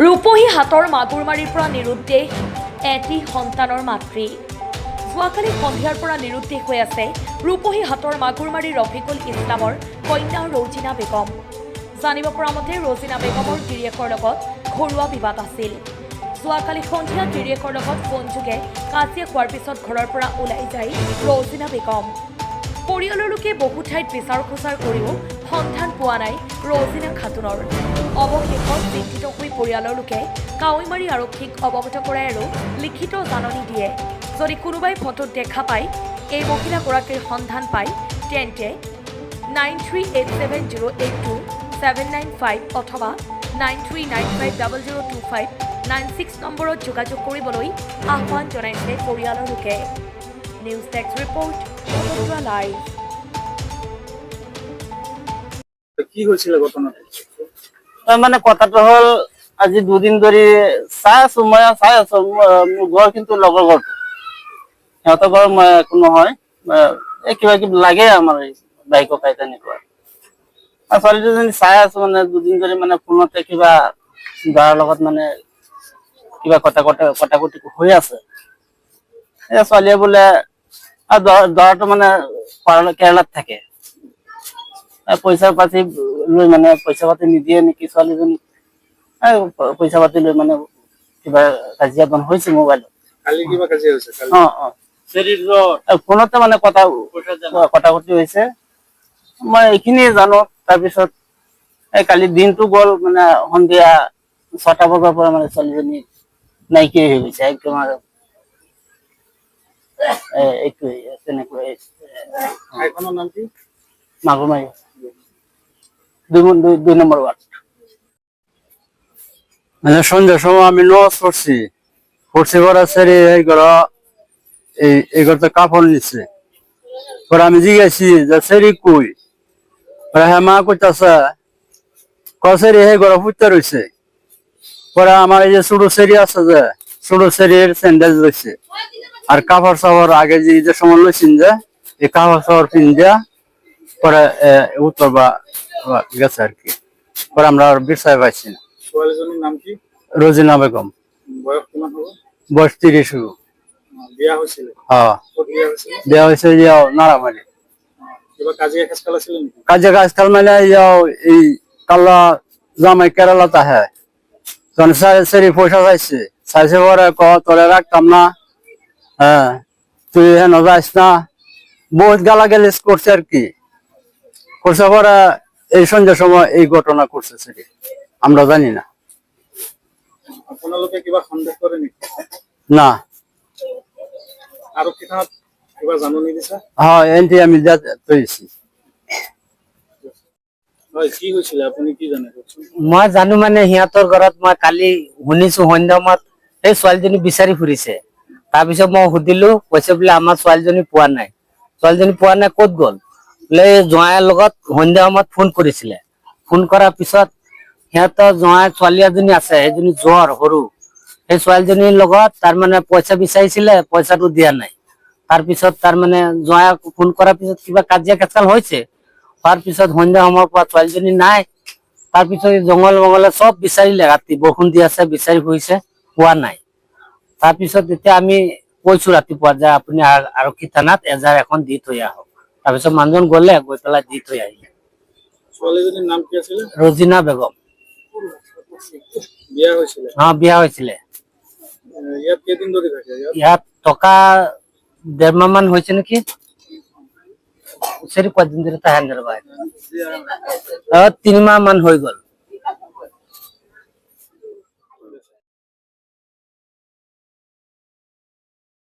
ৰূপহী হাতৰ মাগুৰমাৰীৰ পৰা নিৰুদ্দেশ এটি সন্তানৰ মাতৃ। যোৱাকালি সন্ধিয়াৰ পৰা নিৰুদ্দেশ হৈ আছে ৰূপহী হাতৰ মাগুৰমাৰীৰ ৰফিকুল ইছলামৰ কন্যা ৰৌজিনা বেগম। জানিব পৰা মতে ৰৌজিনা বেগমৰ গিৰিয়েকৰ লগত ঘৰুৱা বিবাদ আছিল। যোৱাকালি সন্ধিয়া গিৰিয়েকৰ লগত ফোনযোগে কাজিয়া হোৱাৰ পিছত ঘৰৰ পৰা ওলাই যায় ৰৌজিনা বেগম। পৰিয়ালৰ লোকে বহু ঠাইত বিচাৰ খোচাৰ কৰিও সন্ধান পোৱা নাই ৰৌজিনা খাতুনৰ। অৱশেষত চিন্তিত হৈ পৰিয়ালৰ লোকে কাৱৈমাৰী আৰক্ষীক অৱগত কৰাই আৰু লিখিত জাননী দিয়ে। যদি কোনোবাই ফটোত দেখা পায় এই মহিলাগৰাকীৰ সন্ধান পায় তেন্তে 9387082795 অথবা 9395002596 নম্বৰত যোগাযোগ কৰিবলৈ আহ্বান জনাইছে পৰিয়ালৰ লোকে। News desk report live. কি হৈছিল ঘটনাটো? মানে কথাটো হল আজি দুদিন ধৰি চাই আছো মোৰ ঘৰ কিন্তু লগৰ ঘৰ সিহঁতৰ ঘৰ কোনো হয় কিবা কিবি লাগে আমাৰ বাইকৰ খাই তেনেকুৱা ছোৱালী দুজনী চাই আছো মানে দুদিন ধৰি মানে ফোনতে কিবা দাৰ লগত মানে কিবা কটাকটি হৈ আছে। ছোৱালীয়ে বোলে দৰাটো মানে কেৰেলাত থাকে, পইচা পাতি লৈ মানে পইচা পাতি নিদিয়ে নেকি ছোৱালীজনী, পইচা পাতি লৈ মানে কিবা কাজিয়া বন হৈছে মোবাইলত। কালি কিবা কাজিয়া হৈছে? ফোনতে মানে কটাকটি হৈছে, মই এইখিনিয়ে জানো। তাৰপিছত কালি দিনটো গ'ল, মানে সন্ধিয়া 6টা বজাৰ পৰা মানে ছোৱালীজনী নাইকিয়া হৈ গৈছে একদম আৰু তেনেকুৱা। ঠাইখনৰ নাম কি? Magurmari 2 number ward. মানে সন্ধ্যার সময় আমি নামাজ পড়ছি পড়ার সেরে এই ঘরতে কাপড় নিচ্ছে। পরে আমি জিজ্ঞাসি যে সেরি কই, হ্যাঁ মা কইতাছে কসেরি এই ঘরে ফুটতে রয়েছে। পরে আমার এই যে ছোট সেরি আছে যে ছোট সেরির স্যান্ডেল রয়েছে আর কাপড় চাপড় আগে যে সময় লইছেন যে এই কাপড় চাপড় পিন দিয়া পরে উত্তর বা গেছে আর কি। পরে আমরা আর বিষয় পাইছি না। ছোৱালীজনীৰ নাম কি? রোজিনা বেগম। বয়স কিমান হ'ব? বয়স 30 হলো। বিয়া হৈছিল? হ্যাঁ ক'ত বিয়া হৈছিল? বিয়া হয়েছে নারামারি। কিবা কাজিয়া খেচকাল আছিল নেকি? কাজে কাজকাল মানে এই কাল্লা জামাই কেরালাতে আহে তখন সেরি পয়সা চাইছে, চাইছে পরে তোরে রাখতাম না, হ্যাঁ তুই হেন যাইস না, বহুত গালাগালিজ করছে আর কি। করছে পরে এই সন্ধ্যার সময় এই ঘটনা করছে সেটি আমরা জানি না। আপোনালোকে কিবা সন্দেহ কৰে নেকি? না। আৰক্ষী থানাত কিবা জাননী দিছা? হ্যাঁ এনটি আমি তৈছি। হয়, কি হৈছিল আপুনি কি জানে? মই জানো মানে সিহঁতৰ ঘৰত মই কালি শুনিছো সন্ধ্যা সময়ত এই ছোৱালীজনী বিচাৰি ফুৰিছে। তাৰপিছত মই সুধিলো, কৈছে বোলে আমাৰ ছোৱালীজনী পোৱা নাই। ছোৱালীজনী পোৱা নাই, ক'ত গ'ল বোলে? জোঁৱাইৰ লগত সন্ধ্যা সময়ত ফোন কৰিছিলে। ফোন কৰাৰ পিছত সিহঁতৰ জোঁৱাই ছোৱালী এজনী আছে, সেইজনী জ্বৰ সৰু, সেই ছোৱালীজনীৰ লগত তাৰমানে পইচা বিচাৰিছিলে, পইচাটো দিয়া নাই। তাৰপিছত তাৰমানে জোঁৱাইক ফোন কৰাৰ পিছত কিবা কাজিয়া কেচাল হৈছে। হোৱাৰ পিছত সন্ধ্যা সময়ৰ পৰা ছোৱালীজনী নাই। তাৰপিছত জংঘল মংগলে চব বিচাৰিলে, ৰাতি বৰষুণ দি আছে, বিচাৰি ফুৰিছে, পোৱা নাই। তাৰপিছত এতিয়া আমি কৈছো ৰাতিপুৱা যে আপুনি আৰক্ষী থানাত এজাহাৰ এখন দি থৈ আহক। তাৰপিছত মানুহজন গলে, গৈ পেলাই দি থৈ আহিলে। ছোৱালীজনীৰ নাম কি আছিল? ৰজিনা বেগম। বিয়া হৈছিলে? বিয়া হৈছিলে। ইয়াত কেইদিন ধৰি থাকে? ইয়াত টকা 1.5 মাহ মান হৈছে নেকি। কদিন ধরে 3 মাহ মান হৈ গল।